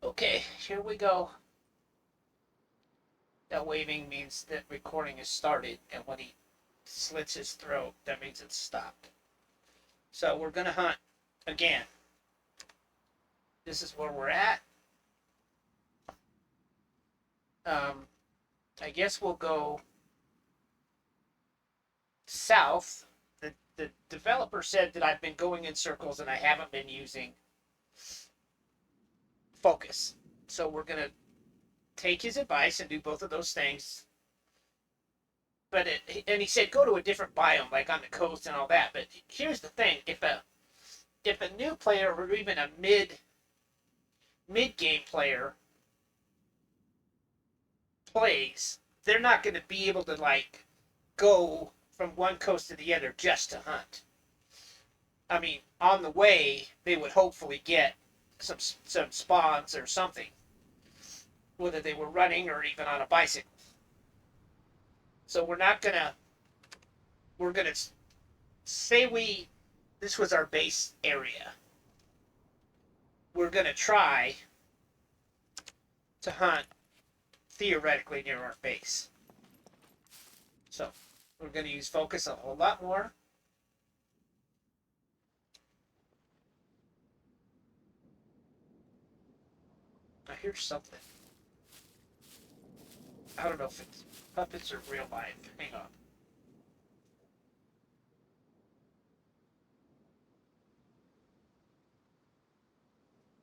Okay, here we go. That waving means that recording is started, and when he slits his throat, that means it's stopped. So we're going to hunt again. This is where we're at. I guess we'll go south. The developer said that I've been going in circles and I haven't been using focus. So we're going to take his advice and do both of those things. And he said go to a different biome, like on the coast and all that. But here's the thing: if a new player or even a mid game player plays, they're not going to be able to like go from one coast to the other just to hunt. I mean, on the way they would hopefully get some spawns or something, whether they were running or even on a bicycle. So we're gonna say this was our base area. We're gonna try to hunt theoretically near our base. So we're gonna use focus a whole lot more. I hear something. I don't know if it's puppets or real life. Hang on.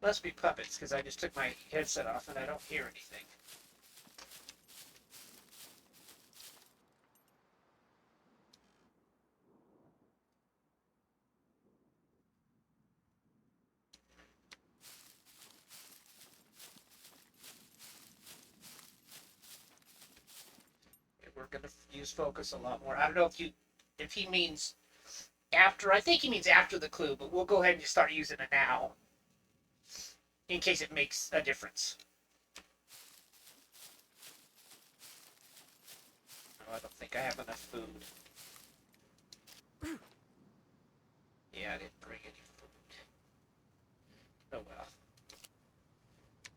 Must be puppets, because I just took my headset off and I don't hear anything. We're going to use focus a lot more. I don't know if he means after. I think he means after the clue, but we'll go ahead and just start using it now in case it makes a difference. Oh, I don't think I have enough food. Yeah, I didn't bring any food. Oh well.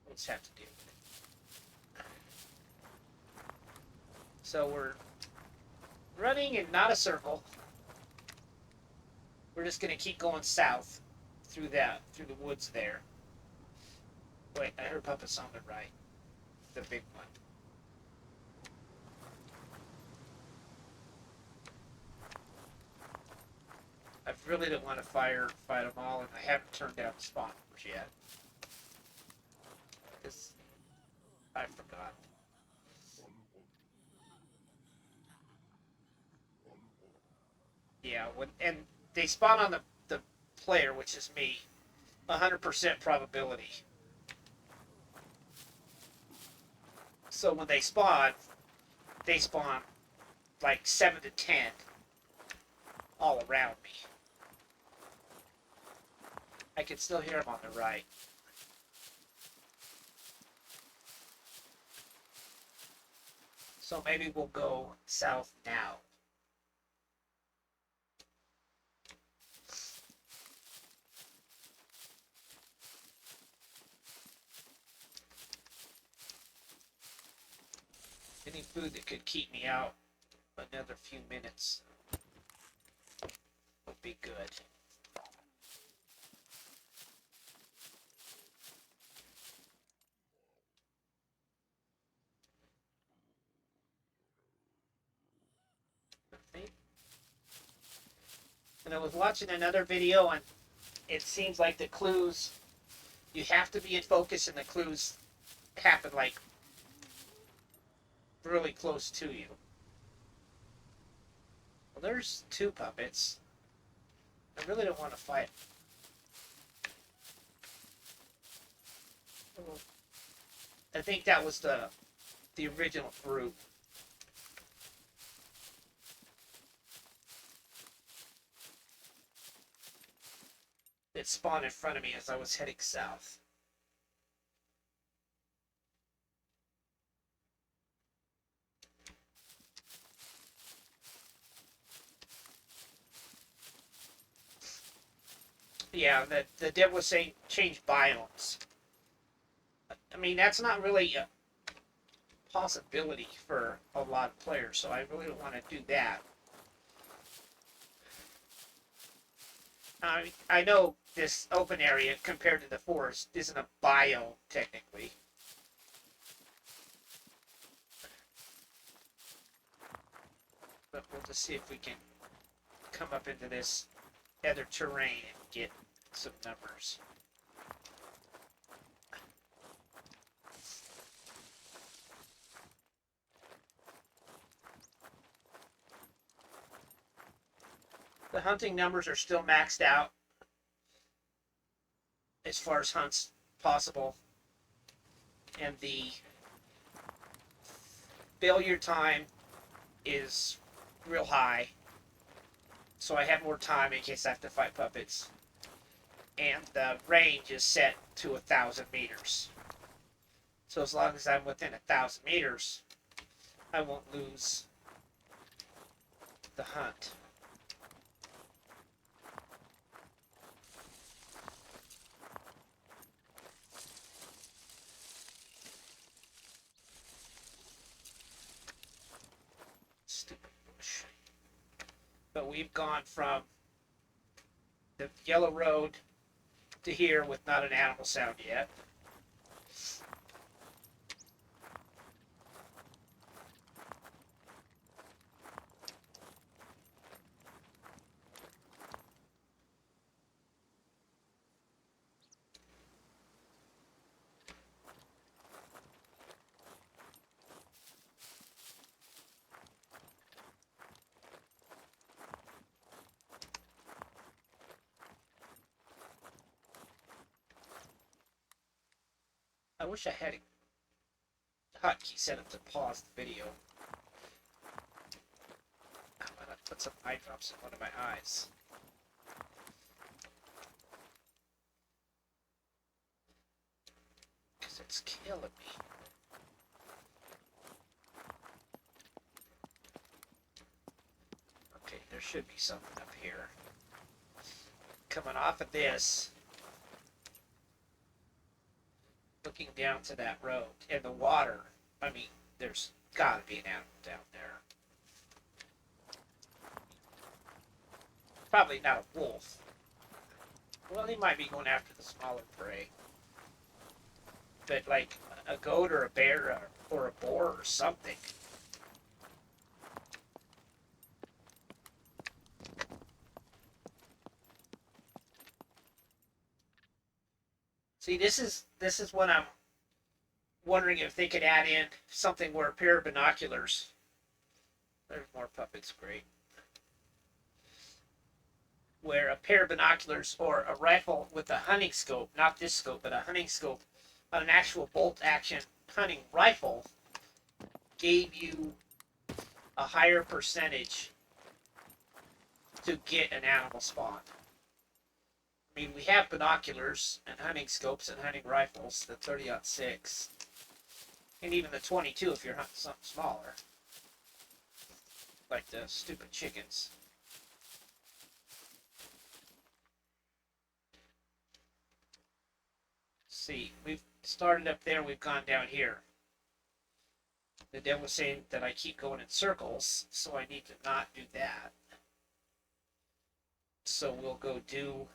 We'll just have to deal with it. So we're running in not a circle. We're just going to keep going south through the woods there. Wait, I heard puppets on the right. The big one. I really don't want to fight them all, and I haven't turned down the spawn numbers yet. Because I forgot. Yeah, and they spawn on the player, which is me. 100% probability. So when they spawn like 7 to 10 all around me. I can still hear them on the right. So maybe we'll go south now. Any food that could keep me out another few minutes would be good. And I was watching another video, and it seems like the clues, you have to be in focus, and the clues happen like really close to you. Well, there's 2 puppets. I really don't want to fight. I think that was the original group. That spawned in front of me as I was heading south. Yeah, the dev was saying change biomes. I mean, that's not really a possibility for a lot of players, so I really don't want to do that. I know this open area compared to the forest isn't a biome technically. But we'll just see if we can come up into this other terrain and get some numbers. The hunting numbers are still maxed out as far as hunts possible. And the failure time is real high. So I have more time in case I have to fight puppets. And the range is set to 1,000 meters. So as long as I'm within 1,000 meters, I won't lose the hunt. Stupid bush. But we've gone from the yellow road to here with not an animal sound yet. I wish I had a hotkey set up to pause the video. I'm gonna put some eye drops in one of my eyes. Because it's killing me. Okay, there should be something up here. Coming off of this, looking down to that road, and the water, I mean, there's gotta be an animal down there. Probably not a wolf. Well, he might be going after the smaller prey. But like a goat or a bear or a boar or something. See, this is what I'm wondering if they could add in something where a pair of binoculars. There's more puppets, great. Where a pair of binoculars or a rifle with a hunting scope, not this scope, but a hunting scope, an actual bolt action hunting rifle, gave you a higher percentage to get an animal spawn. I mean, we have binoculars and hunting scopes and hunting rifles, the 30-06, and even the 22 if you're hunting something smaller, like the stupid chickens. See, we've started up there, we've gone down here. The devil was saying that I keep going in circles, so I need to not do that. So we'll go due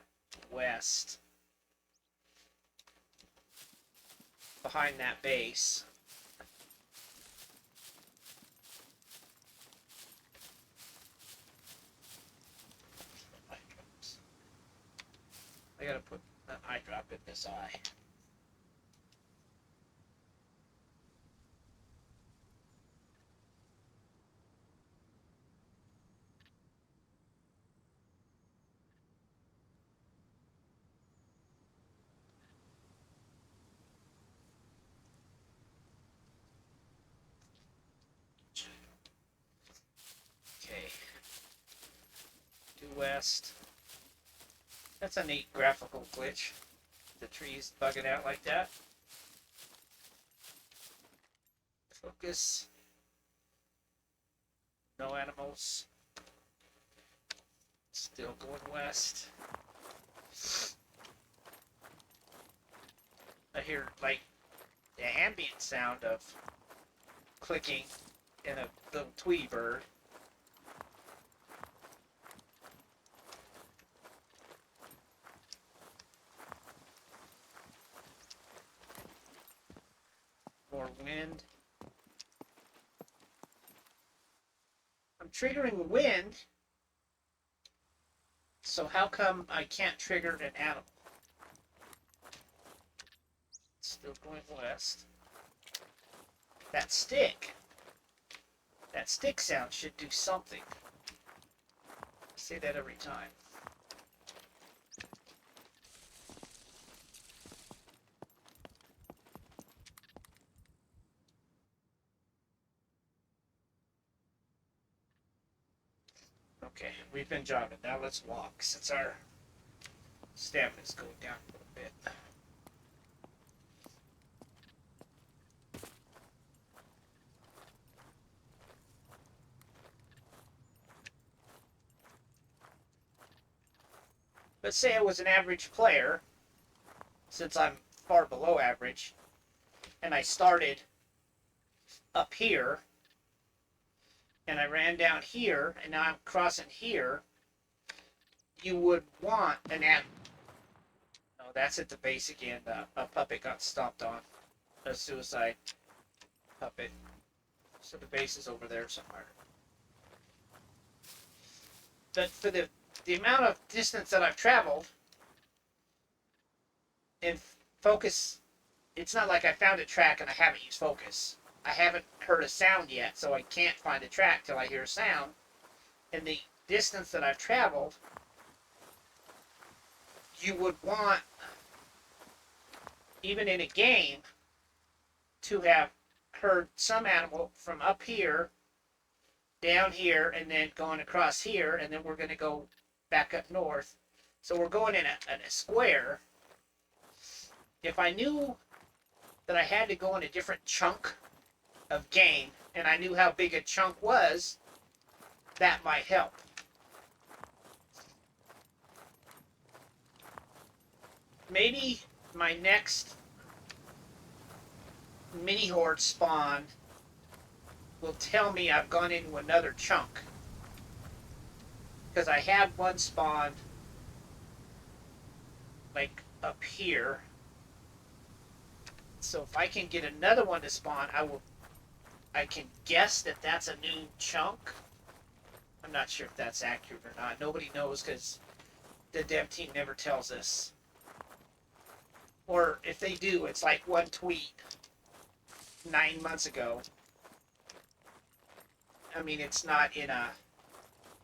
west behind that base. I gotta put an eye drop in this eye. Okay. Due west. That's a neat graphical glitch. The trees bugging out like that. Focus. No animals. Still going west. I hear like the ambient sound of clicking in a little Tweety bird. More wind. I'm triggering wind, so how come I can't trigger an animal? Still going west. That stick sound should do something. I say that every time. Okay, we've been jogging. Now let's walk, since our stamina's going down a little bit. Let's say I was an average player, since I'm far below average, and I started up here, and I ran down here, and now I'm crossing here. You would want an animal. No, that's at the base again. A puppet got stomped on. A suicide puppet. So the base is over there somewhere. But for the amount of distance that I've traveled, in focus, it's not like I found a track and I haven't used focus. I haven't heard a sound yet, so I can't find a track till I hear a sound. And the distance that I've traveled, you would want, even in a game, to have heard some animal from up here, down here, and then going across here, and then we're going to go back up north. So we're going in a square. If I knew that I had to go in a different chunk of game, and I knew how big a chunk was, that might help. Maybe my next mini horde spawn will tell me I've gone into another chunk, because I had one spawn like up here. So if I can get another one to spawn, I can guess that that's a new chunk. I'm not sure if that's accurate or not. Nobody knows, because the dev team never tells us. Or if they do, it's like one tweet 9 months ago. I mean, it's not in a...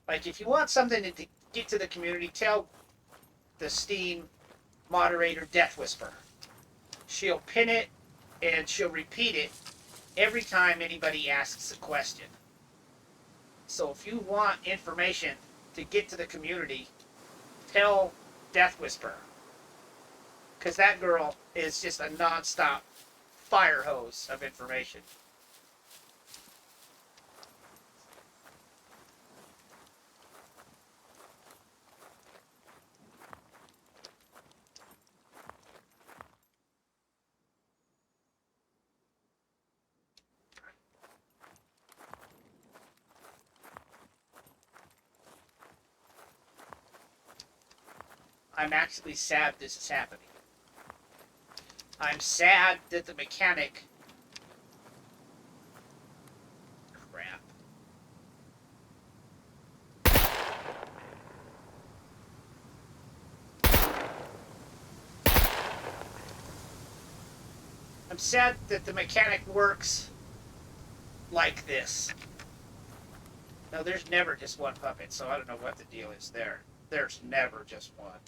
Like, if you want something to get to the community, tell the Steam moderator Death Whisper. She'll pin it, and she'll repeat it every time anybody asks a question. So if you want information to get to the community, tell Death Whisper. Because that girl is just a non-stop fire hose of information. I'm actually sad this is happening. I'm sad that the mechanic... Crap. I'm sad that the mechanic works like this. Now, there's never just one puppet, so I don't know what the deal is there. There's never just one.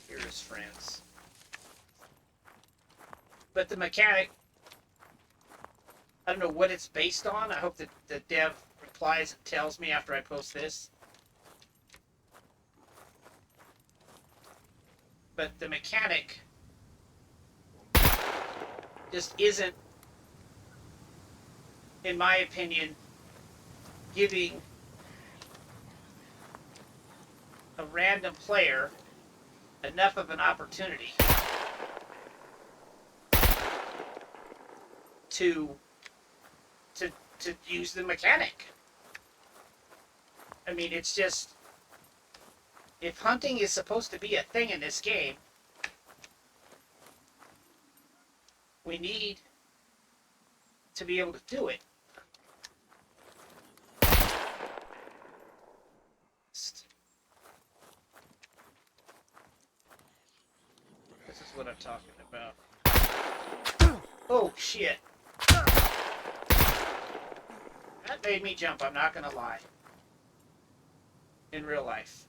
Here is friends. But the mechanic, I don't know what it's based on. I hope that the dev replies and tells me after I post this. But the mechanic just isn't, in my opinion, giving a random player enough of an opportunity to use the mechanic. I mean, it's just, if hunting is supposed to be a thing in this game, we need to be able to do it. This is what I'm talking about. Oh, shit. That made me jump, I'm not gonna lie. In real life.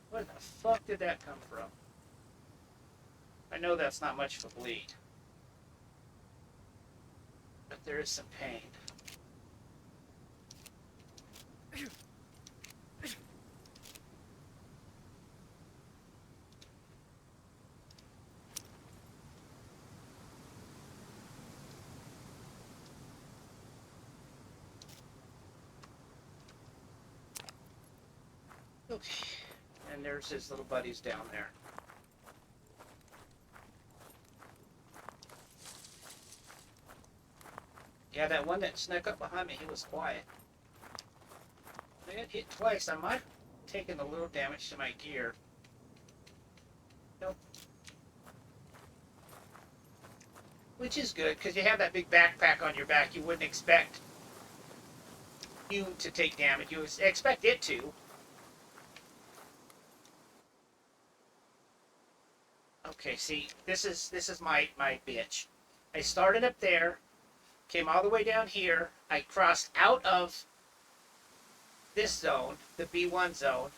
Where the fuck did that come from? I know that's not much of a bleed. But there is some pain. Okay. And there's his little buddies down there. Yeah, that one that snuck up behind me, he was quiet. I got hit twice. I might have taken a little damage to my gear. Nope. Which is good, because you have that big backpack on your back. You wouldn't expect you to take damage. You would expect it to. Okay, see, this is my bitch. I started up there, came all the way down here. I crossed out of this zone, the B1 zone.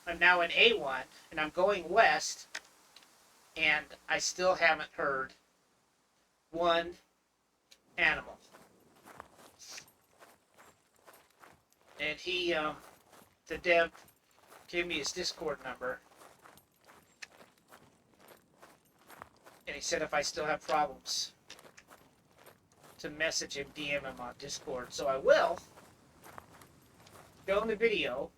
I'm now in A1, and I'm going west, and I still haven't heard one animal. And he, the dev, gave me his Discord number. And he said if I still have problems, to message him, DM him on Discord. So I will go in the video.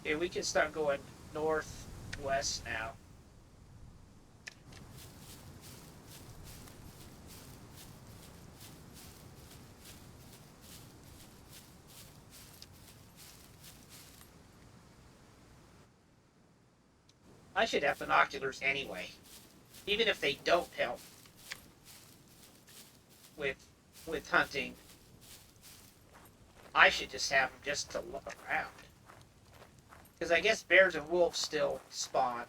Okay, we can start going northwest now. I should have binoculars anyway, even if they don't help with hunting. I should just have them just to look around. Because I guess bears and wolves still spawn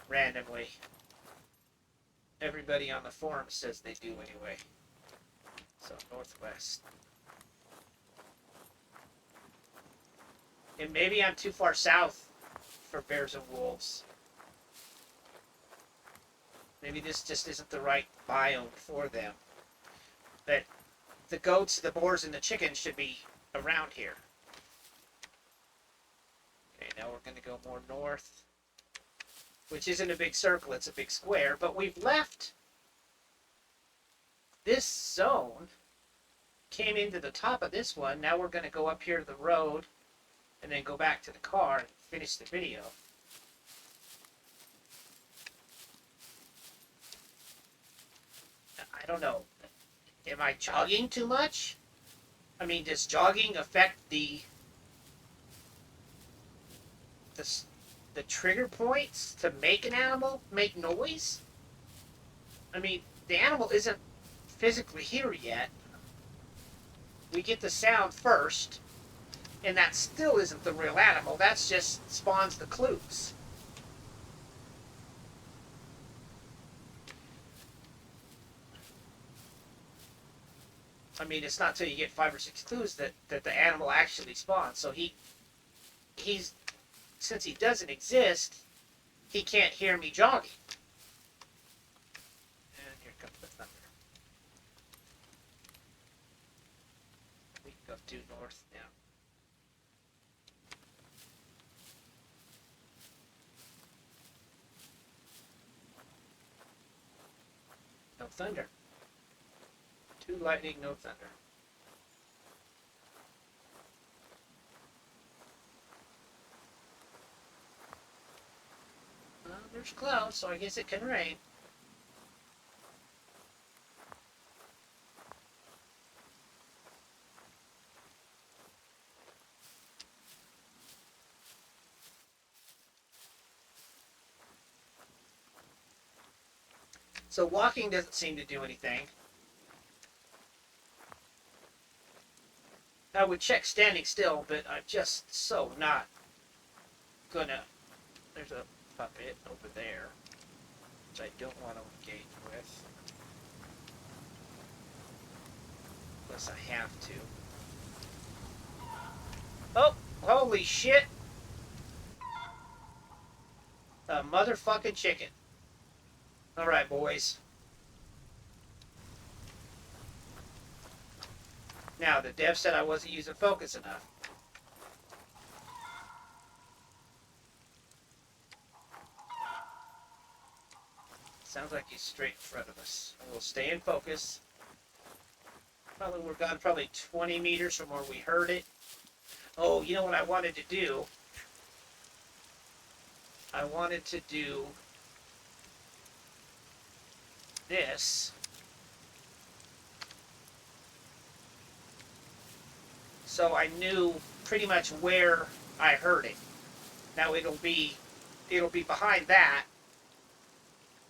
randomly. Everybody on the forum says they do anyway. So northwest. And maybe I'm too far south for bears and wolves. Maybe this just isn't the right biome for them. But the goats, the boars, and the chickens should be around here. Okay, now we're going to go more north, which isn't a big circle, it's a big square, but we've left this zone, came into the top of this one. Now we're going to go up here to the road and then go back to the car and finish the video. I don't know. Am I jogging too much? I mean, does jogging affect the trigger points to make an animal make noise? I mean, the animal isn't physically here yet. We get the sound first, and that still isn't the real animal. That's just spawns the clues. I mean, it's not until you get 5 or 6 clues that the animal actually spawns. So he's since he doesn't exist, he can't hear me jogging. And here comes the thunder. We can go due north now. thunder. 2 lightning, no thunder. Well, there's clouds, so I guess it can rain. So walking doesn't seem to do anything. I would check standing still, but I'm just so not gonna. There's a puppet over there, which I don't want to engage with. Unless I have to. Oh, holy shit! A motherfucking chicken. Alright, boys. Now, the dev said I wasn't using focus enough. Sounds like he's straight in front of us. And we'll stay in focus. Probably we're gone probably 20 meters from where we heard it. Oh, you know what I wanted to do? I wanted to do this. So I knew pretty much where I heard it. Now it'll be behind that,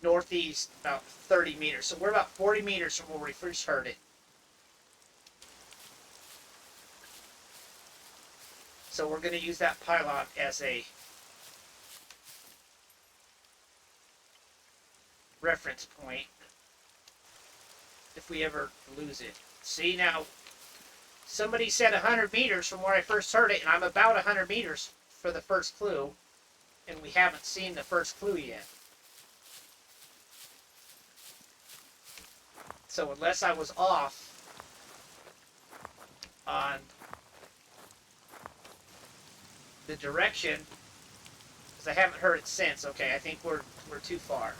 northeast, about 30 meters. So we're about 40 meters from where we first heard it. So we're going to use that pylon as a reference point if we ever lose it. See, now, somebody said 100 meters from where I first heard it, and I'm about 100 meters for the first clue, and we haven't seen the first clue yet. So unless I was off on the direction, because I haven't heard it since. Okay, I think we're too far.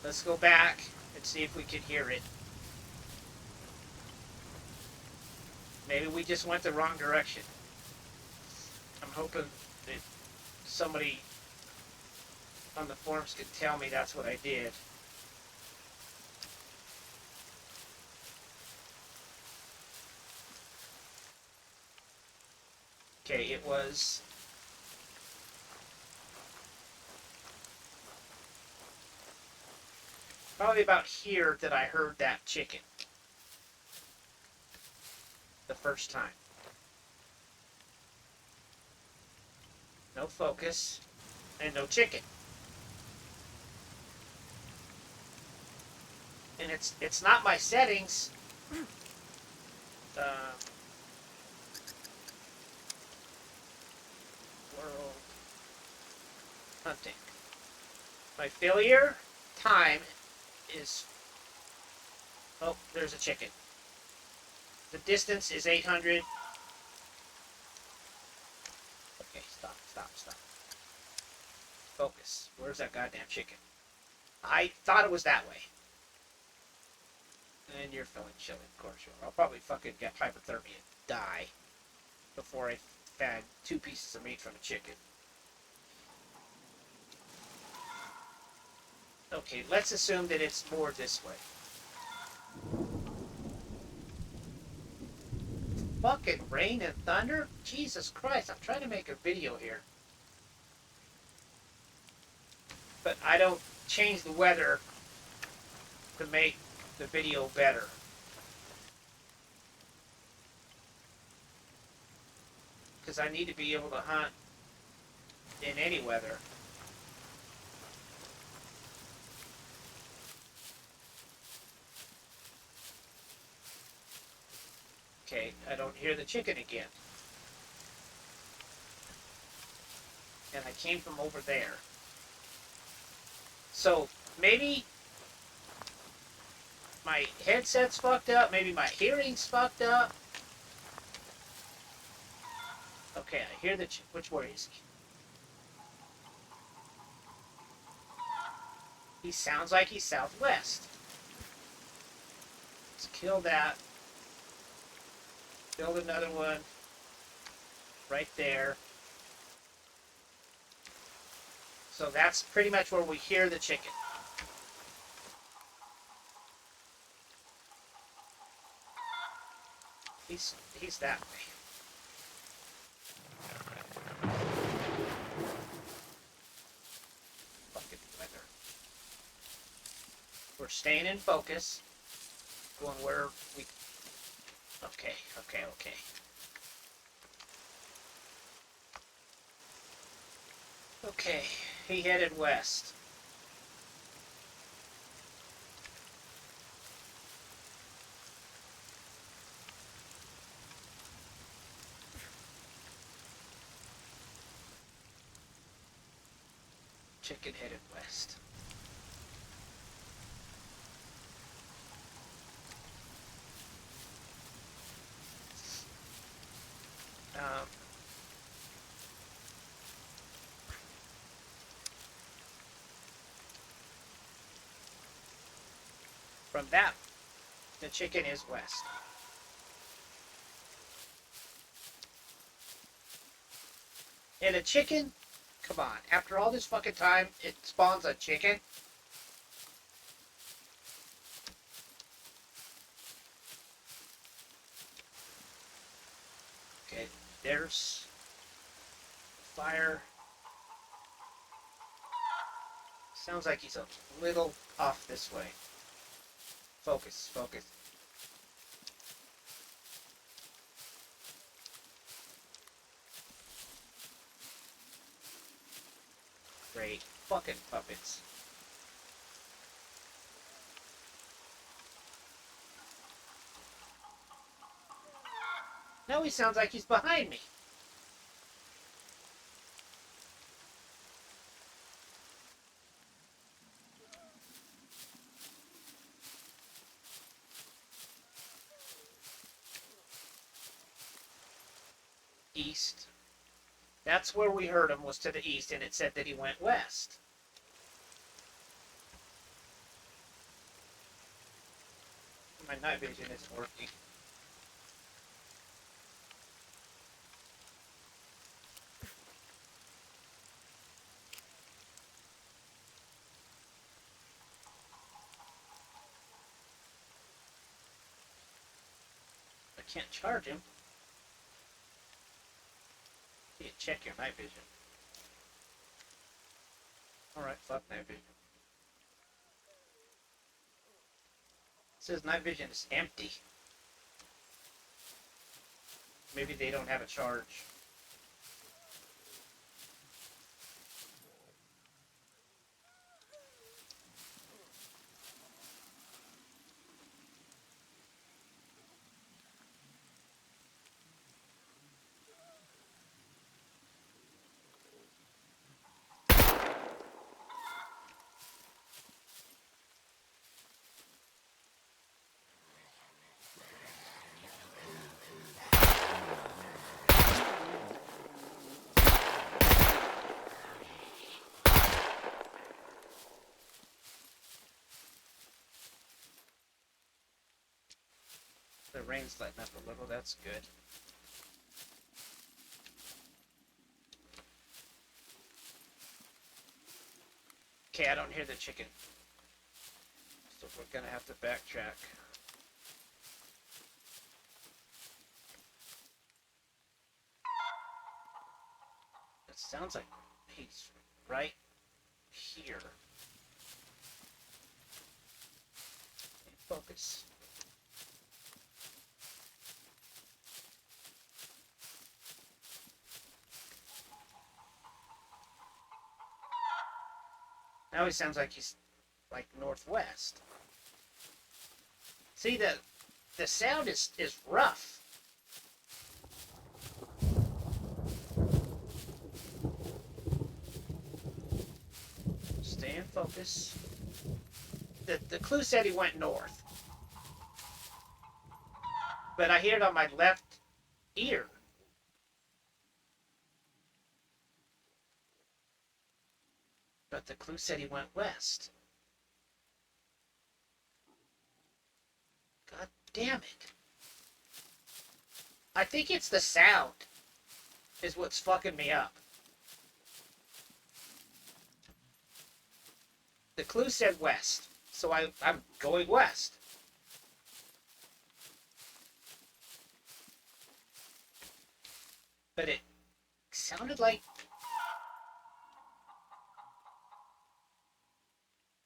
Let's go back and see if we can hear it. Maybe we just went the wrong direction. I'm hoping that somebody on the forums could tell me that's what I did. Okay, it was probably about here that I heard that chicken the first time. No focus and no chicken. And it's not my settings. World hunting. My failure time is. Oh, there's a chicken. The distance is 800. Okay, stop. Focus. Where's that goddamn chicken? I thought it was that way. And you're feeling chilly, of course you are. I'll probably fucking get hypothermia and die before I had 2 pieces of meat from a chicken. Okay, let's assume that it's more this way. Fucking rain and thunder? Jesus Christ, I'm trying to make a video here. But I don't change the weather to make the video better. Because I need to be able to hunt in any weather. Okay, I don't hear the chicken again. And I came from over there. So, maybe my headset's fucked up, maybe my hearing's fucked up. Okay, I hear the which way is he? He sounds like he's southwest. kill that. Build another one right there. So that's pretty much where we hear the chicken. He's that way. Fucking weather. We're staying in focus. Going where we... Okay. Okay, he headed west. Chicken headed west. From that, the chicken is west. And a chicken? Come on. After all this fucking time, it spawns a chicken? Okay, there's fire. Sounds like he's a little off this way. Focus. Great fucking puppets. Now he sounds like he's behind me. East. That's where we heard him, was to the east, and it said that he went west. My night vision isn't working. I can't charge him. You check your night vision. Alright, fuck night vision. It says night vision is empty. Maybe they don't have a charge. The rain's letting up a little, that's good. Okay, I don't hear the chicken. So we're gonna have to backtrack. It sounds like he's right here. Focus. Now he sounds like he's like northwest. See, the sound is rough. Stay in focus. The clue said he went north. But I hear it on my left ear. But the clue said he went west. God damn it. I think it's the sound is what's fucking me up. The clue said west, so I'm going west. But it sounded like...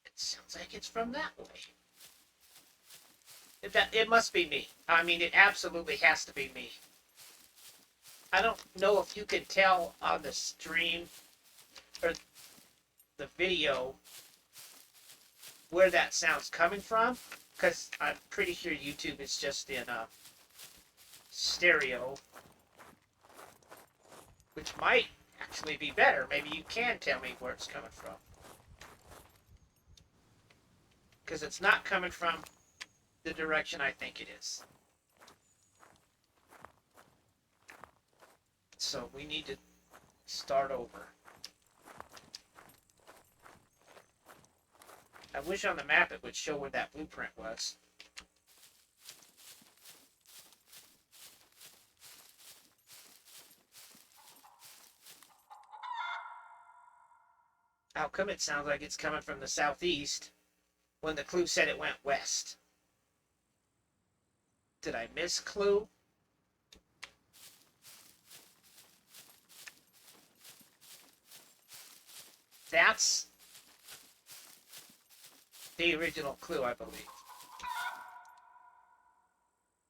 It sounds like it's from that way. It must be me. I mean, it absolutely has to be me. I don't know if you can tell on the stream or the video where that sound's coming from, because I'm pretty sure YouTube is just in stereo, which might actually be better. Maybe you can tell me where it's coming from, because it's not coming from the direction I think it is. So we need to start over. I wish on the map it would show where that blueprint was. How come it sounds like it's coming from the southeast when the clue said it went west? Did I miss clue? That's the original clue, I believe.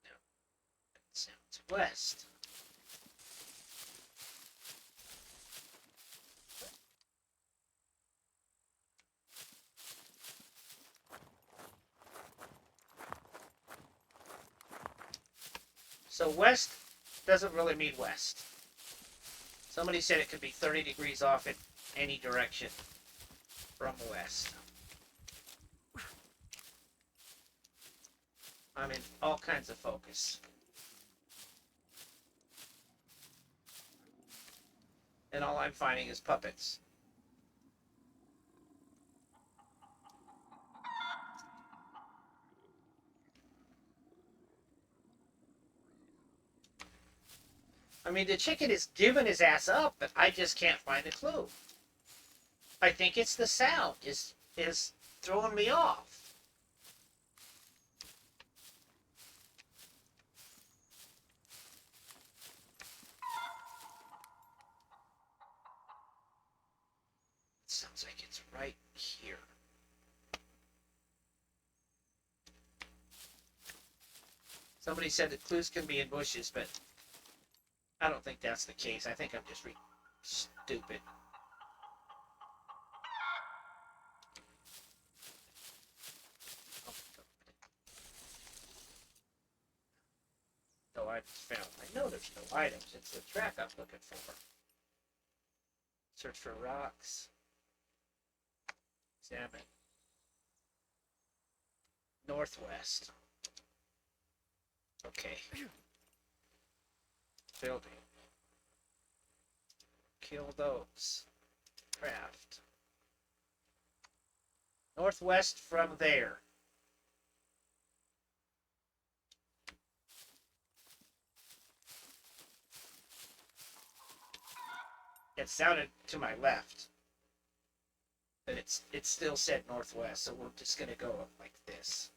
No, it sounds west. So west doesn't really mean west. Somebody said it could be 30 degrees off in any direction from west. I'm in all kinds of focus. And all I'm finding is puppets. I mean, the chicken is giving his ass up, but I just can't find the clue. I think it's the sound is throwing me off. It sounds like it's right here. Somebody said the clues can be in bushes, but I don't think that's the case. I think I'm just stupid. No items found. I know there's no items. It's the track I'm looking for. Search for rocks. Examine. Northwest. Okay. Building. Kill those. Craft. Northwest from there. It sounded to my left. But it still said northwest, so we're just gonna go up like this.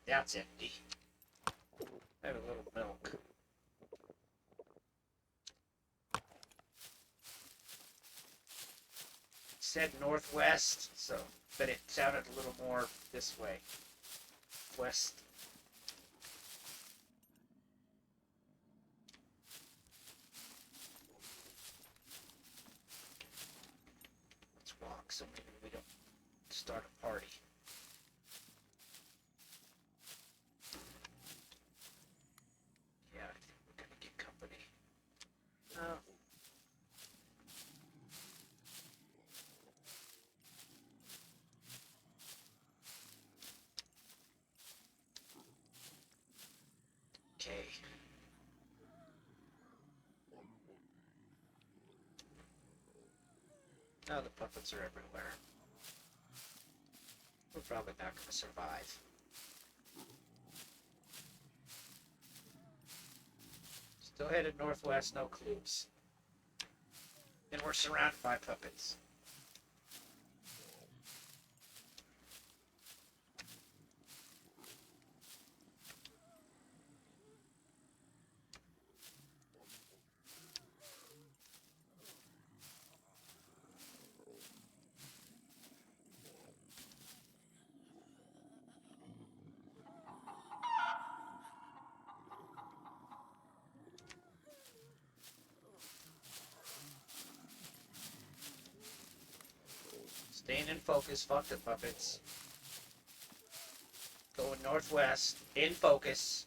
That's empty. I have a little milk. It said northwest, so but it sounded a little more this way. West. Let's walk so maybe we don't start a party. Yeah, I think we're gonna get company. Oh. Okay. Now the puppets are everywhere. We're probably not going to survive. Still headed northwest, no clues. And we're surrounded by puppets. Staying in focus, fuck the puppets. Going northwest, in focus.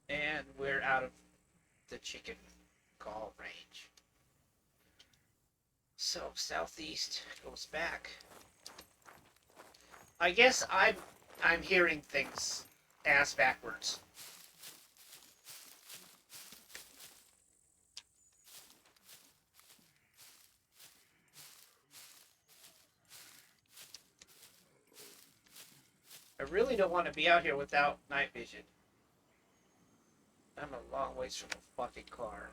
And we're out of the chicken call range. So southeast goes back. I guess I'm hearing things ass backwards. I really don't want to be out here without night vision. I'm a long ways from a fucking car.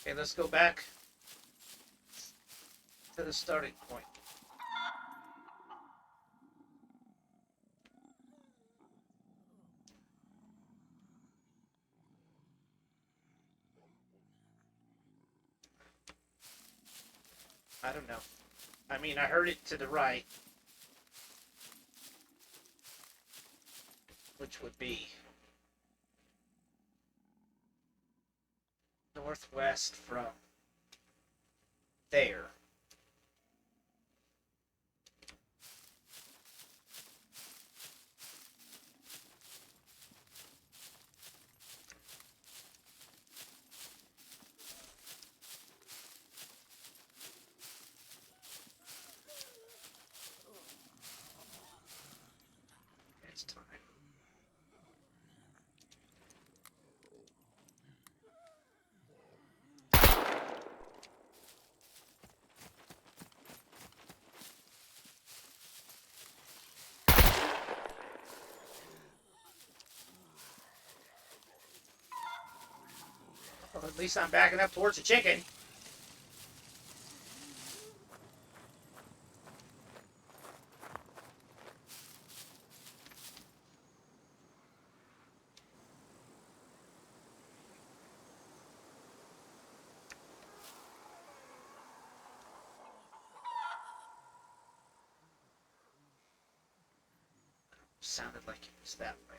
Okay, let's go back to the starting point. I don't know. I mean, I heard it to the right, which would be northwest from there. It's time. Well, at least I'm backing up towards the chicken. Sounded like it was that way.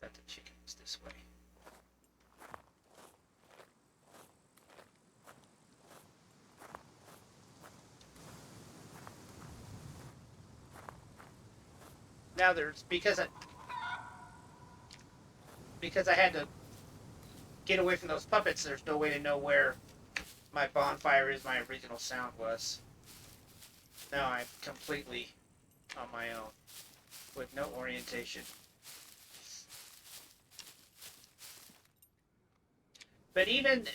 That the chicken was this way. Now there's because I had to get away from those puppets. There's no way to know where my bonfire is. My original sound was. Now I'm completely on my own with no orientation. But even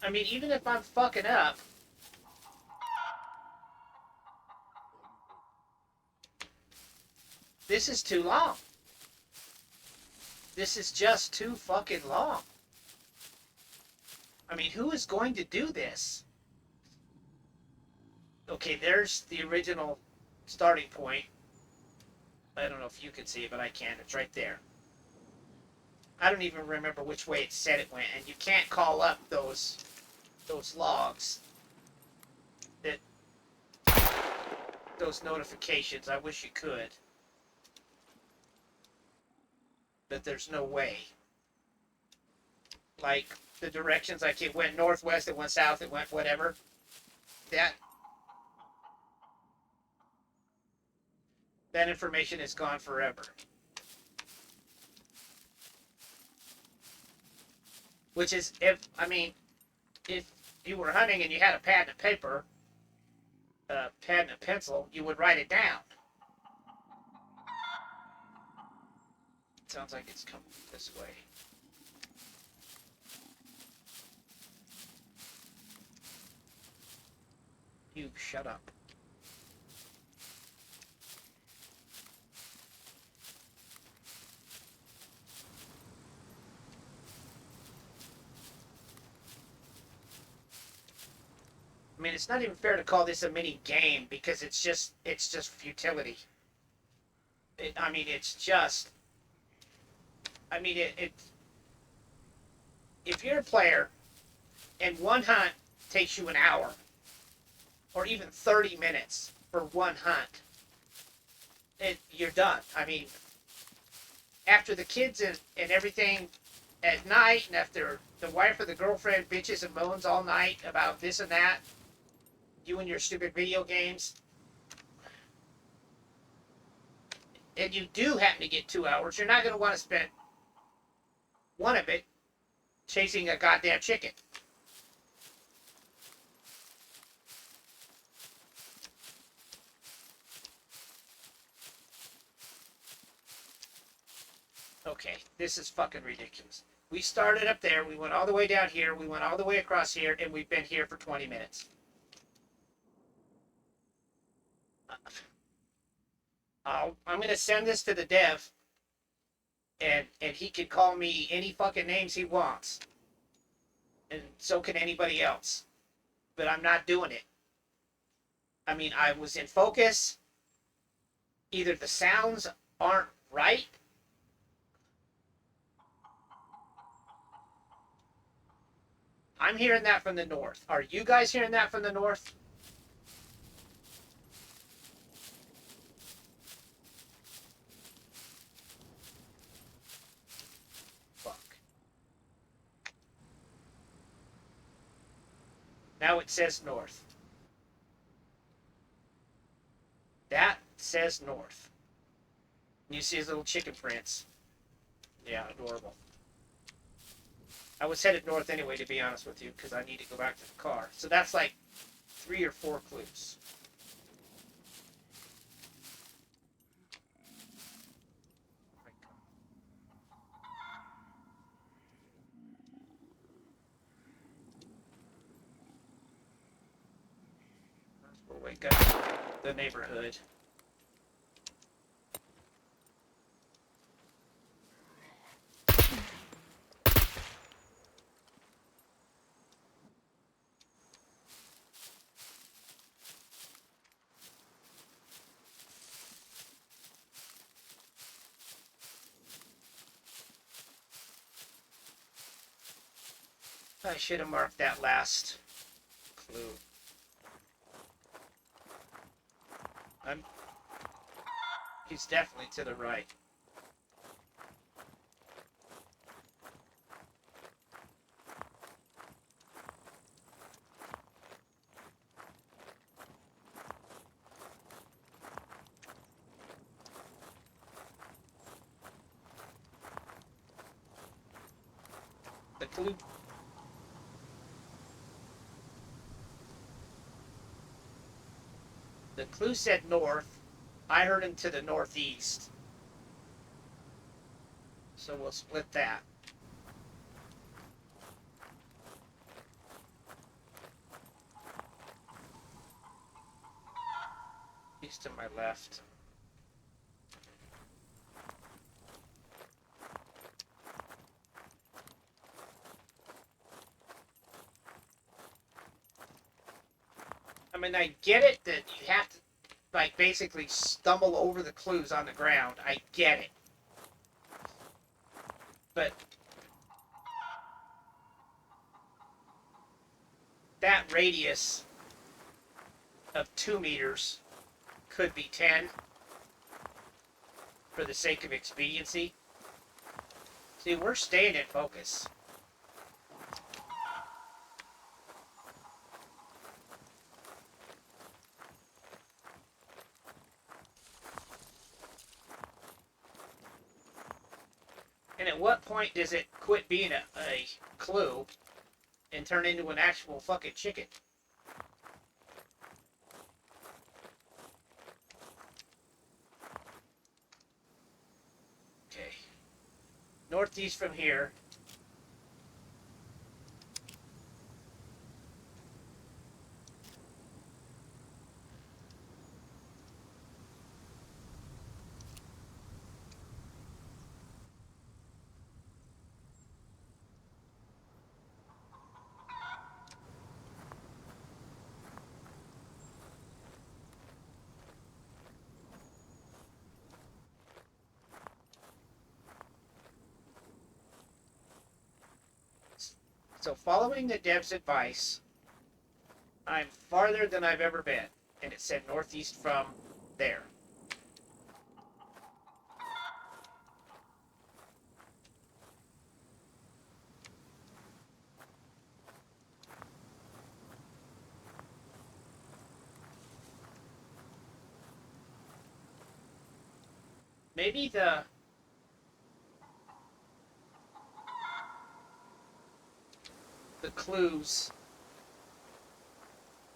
if I'm fucking up, this is too long. This is just too fucking long. I mean, who is going to do this? Okay, there's the original starting point. I don't know if you can see it, but I can. It's right there. I don't even remember which way it said it went, and you can't call up those those logs, that those notifications. I wish you could, but there's no way. Like the directions, like it went northwest, it went south, it went whatever. That information is gone forever. Which is, if you were hunting and you had a pad and a paper, a pad and a pencil, you would write it down. It sounds like it's coming this way. You shut up. I mean, it's not even fair to call this a mini game because it's just futility. If you're a player and one hunt takes you an hour or even 30 minutes for one hunt, you're done. I mean, after the kids and everything at night, and after the wife or the girlfriend bitches and moans all night about this and that, you and your stupid video games, and you do happen to get 2 hours, you're not going to want to spend one of it chasing a goddamn chicken. Okay, this is fucking ridiculous. We started up there, we went all the way down here, we went all the way across here, and we've been here for 20 minutes. I'm going to send this to the dev, and he can call me any fucking names he wants. And so can anybody else. But I'm not doing it. I mean, I was in focus. Either the sounds aren't right. I'm hearing that from the north. Are you guys hearing that from the north? Now it says north. That says north. You see his little chicken prints. Yeah, adorable. I was headed north anyway, to be honest with you, because I need to go back to the car. So that's like 3 or 4 clues. We'll wake up the neighborhood. I should have marked that last clue. He's definitely to the right. The clue. The clue said north. I heard him to the northeast. So we'll split that. He's to my left. I mean, I get it that you have to, like, basically stumble over the clues on the ground. I get it. But that radius of 2 meters could be 10 for the sake of expediency. See, we're staying in focus. And at what point does it quit being a clue and turn into an actual fucking chicken? Okay. Northeast from here. So following the dev's advice, I'm farther than I've ever been. And it said northeast from there. Maybe the clues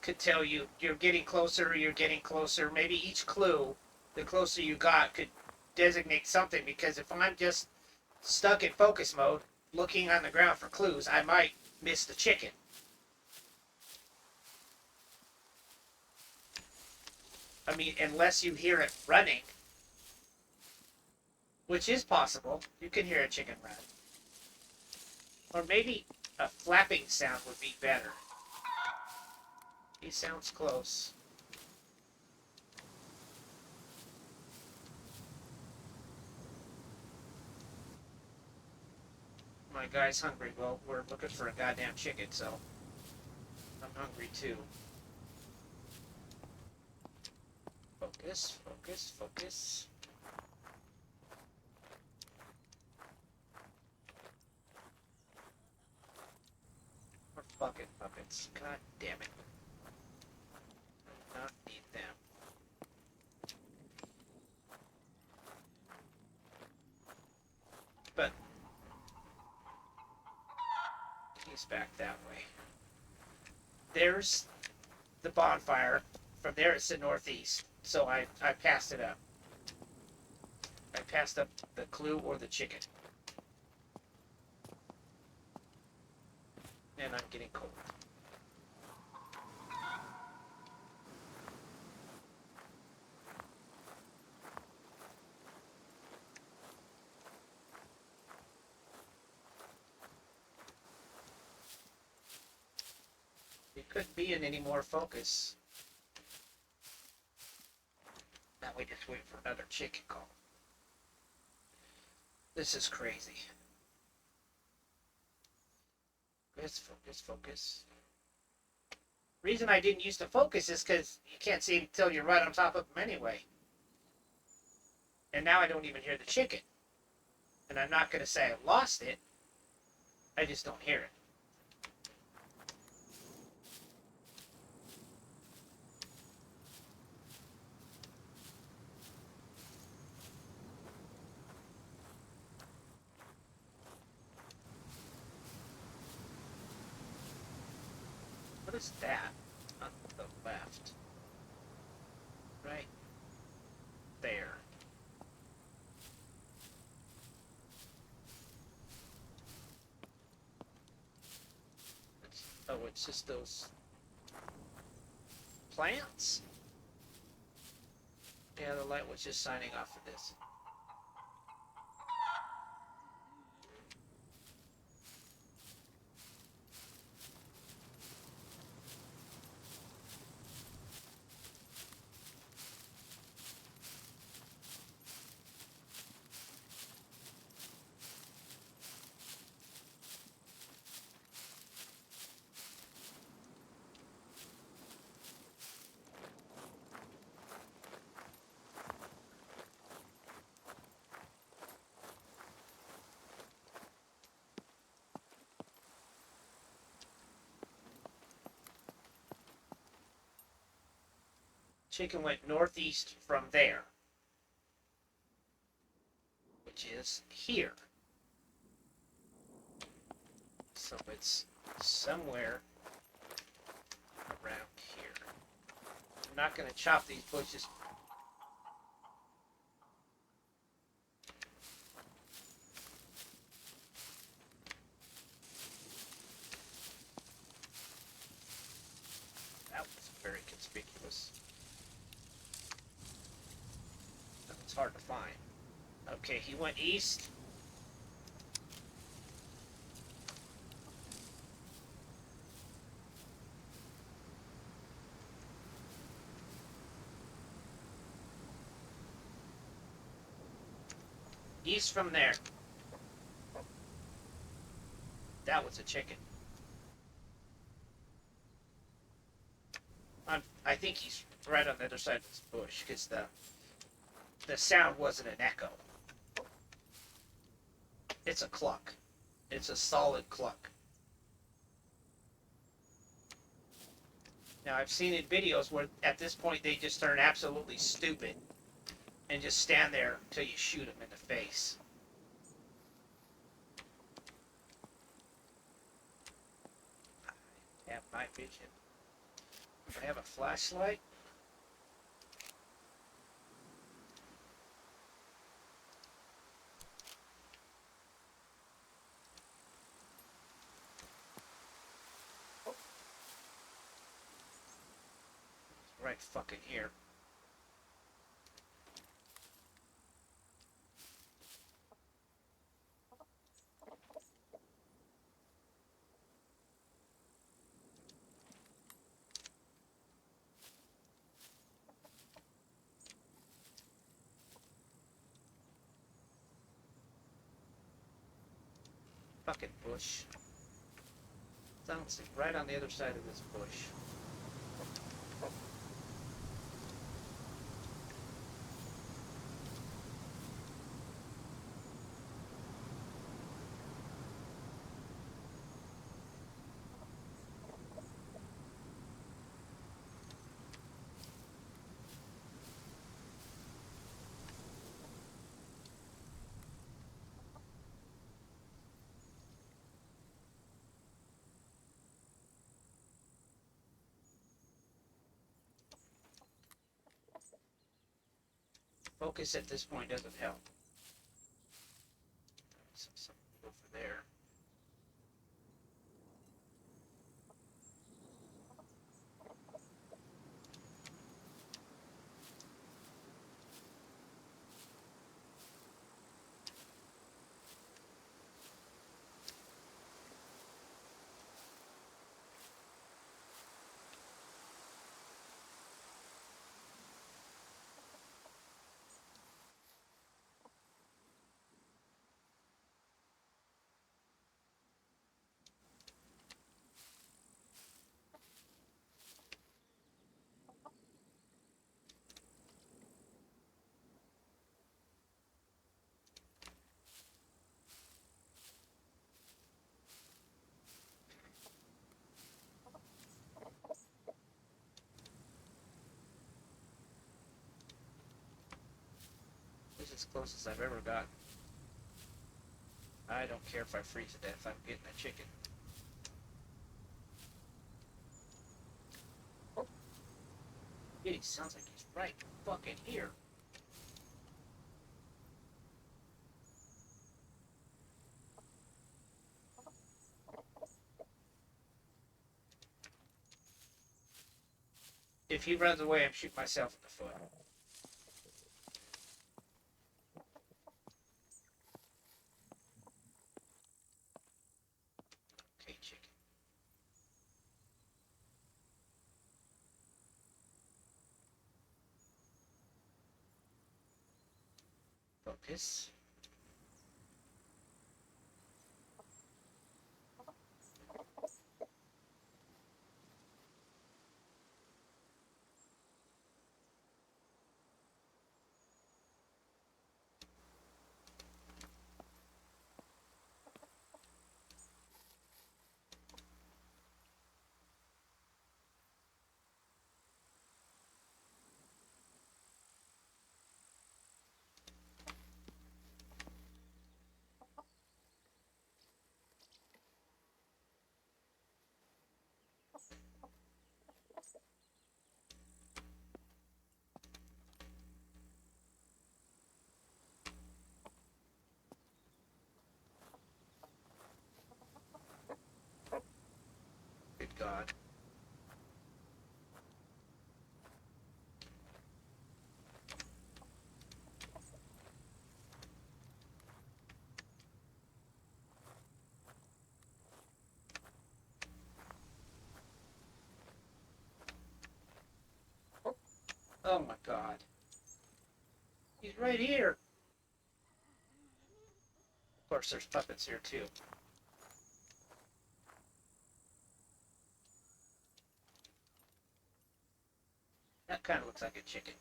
could tell you you're getting closer or you're getting closer. Maybe each clue, the closer you got, could designate something. Because if I'm just stuck in focus mode, looking on the ground for clues, I might miss the chicken. I mean, unless you hear it running, which is possible. You can hear a chicken run. Or maybe a flapping sound would be better. He sounds close. My guy's hungry. Well, we're looking for a goddamn chicken, so I'm hungry too. Focus, focus, focus. More fucking puppets. God damn it. I do not need them. But he's back that way. There's the bonfire. From there it's the northeast. So I passed it up. I passed up the clue or the chicken. And I'm getting cold. It couldn't be in any more focus. Now we just wait for another chicken call. This is crazy. Focus, focus, focus. Reason I didn't use the focus is because you can't see him until you're right on top of him anyway. And now I don't even hear the chicken. And I'm not going to say I lost it. I just don't hear it. What is that on the left? Right there. Oh, it's just those plants? Yeah, the light was just signing off for this. Chicken went northeast from there, which is here. So it's somewhere around here. I'm not going to chop these bushes. That was very conspicuous. It's hard to find. Okay, he went east. East from there. That was a chicken. I think he's right on the other side of this bush because the sound wasn't an echo. It's a cluck. It's a solid cluck. Now I've seen in videos where at this point they just turn absolutely stupid and just stand there until you shoot them in the face. I have night vision. I have a flashlight. Right fucking here. Fucking bush. Sounds right on the other side of this bush. Focus at this point doesn't help. Something over there. This is as close as I've ever gotten. I don't care if I freeze to death. I'm getting a chicken. It sounds like he's right fucking here. If he runs away, I'm shooting myself in the foot. Okay, chicken. Focus. right here. Of course, there's puppets here too. That kind of looks like a chicken.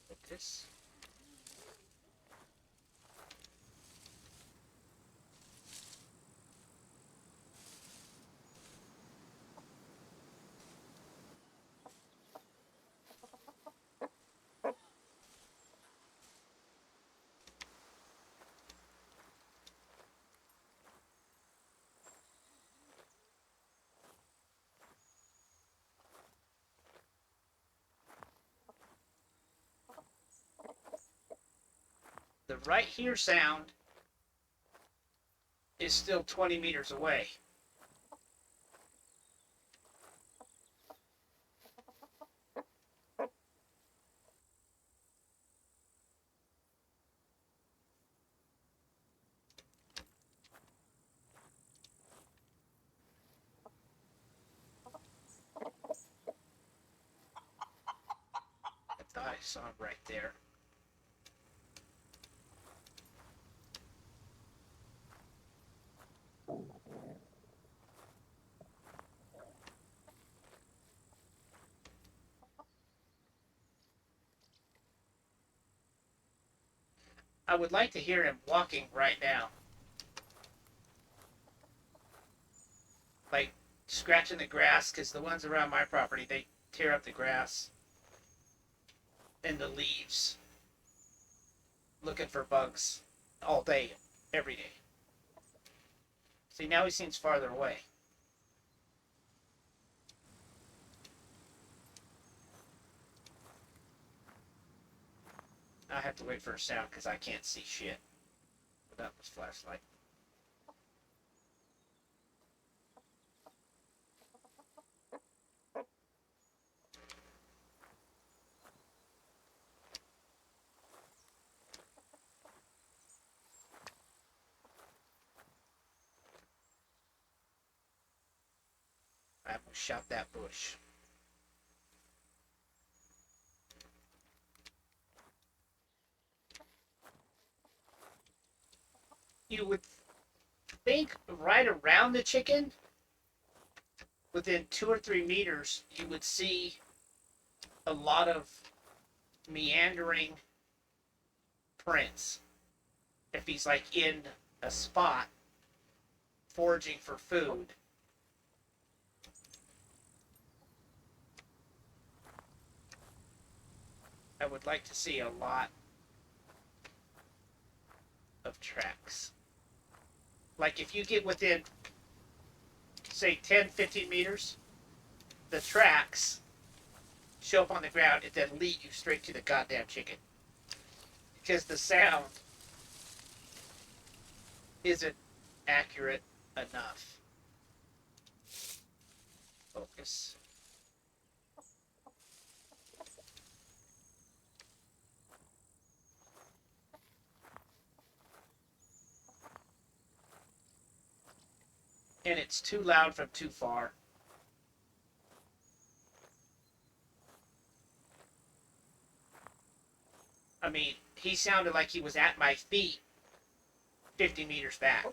Like this. The right here sound is still 20 meters away. I thought I saw him right there. I would like to hear him walking right now. Like scratching the grass, because the ones around my property, they tear up the grass and the leaves, looking for bugs all day, every day. See, now he seems farther away. I have to wait for a sound because I can't see shit without this flashlight. I almost shot that bush. You would think right around the chicken, within 2 or 3 meters, you would see a lot of meandering prints. If he's like in a spot foraging for food. I would like to see a lot of tracks. Like if you get within, say, 10, 15 meters, the tracks show up on the ground and then lead you straight to the goddamn chicken. Because the sound isn't accurate enough. Focus. And it's too loud from too far. I mean, he sounded like he was at my feet 50 meters back.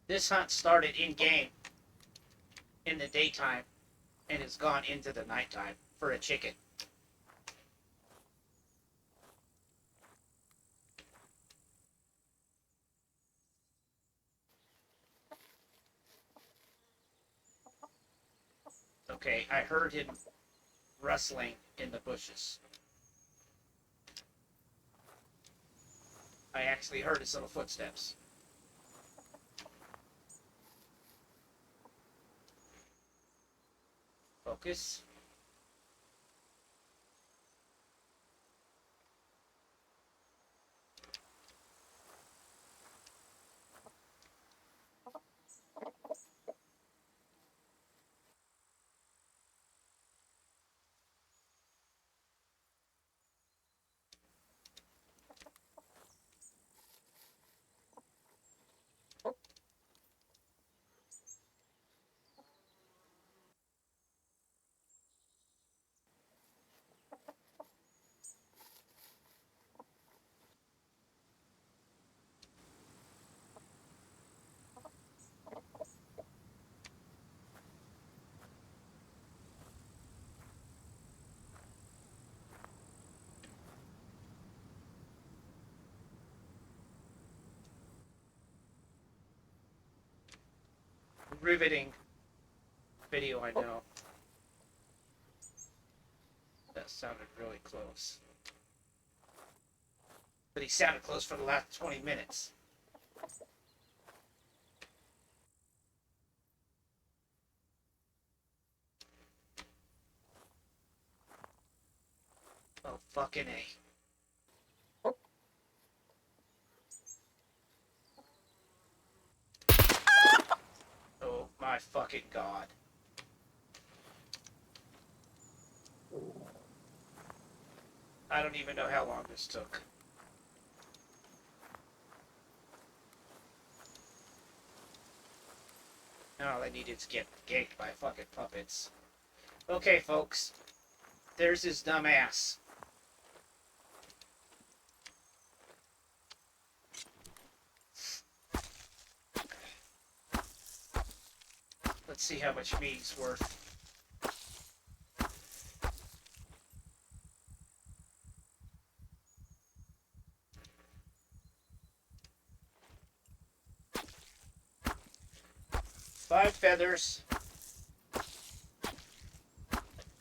This hunt started in-game in the daytime and has gone into the nighttime for a chicken. Okay, I heard him rustling in the bushes. I actually heard his little footsteps. Focus. Riveting video, I know. That sounded really close. But he sounded close for the last 20 minutes. Oh, fucking A. Oh, my fucking God. I don't even know how long this took. All I needed to get ganked by fucking puppets. Okay, folks. There's his dumb ass. Let's see how much meat he's worth. Five feathers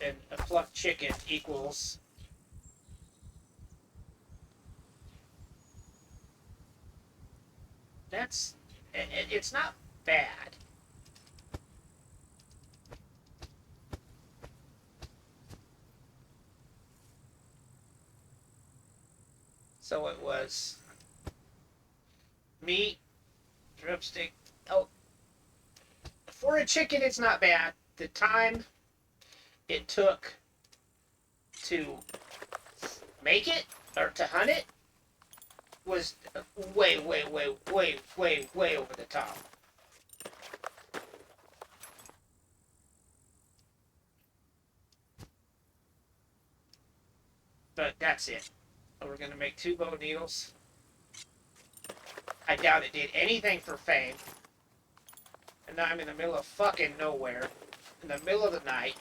and a plucked chicken equals it's not bad. So it was meat, drumstick. Oh, for a chicken, it's not bad. The time it took to make it or to hunt it was way over the top. But that's it. We're gonna make 2 bow needles. I doubt it did anything for fame. And now I'm in the middle of fucking nowhere, in the middle of the night,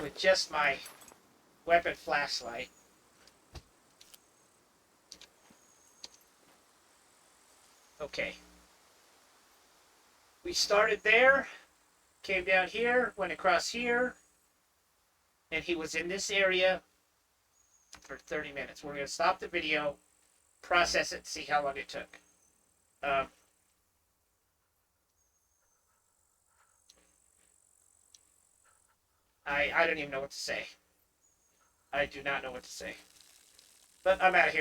with just my weapon flashlight. Okay. We started there, came down here, went across here, and he was in this area for 30 minutes. We're going to stop the video, process it, see how long it took. I don't even know what to say. I do not know what to say. But I'm out of here.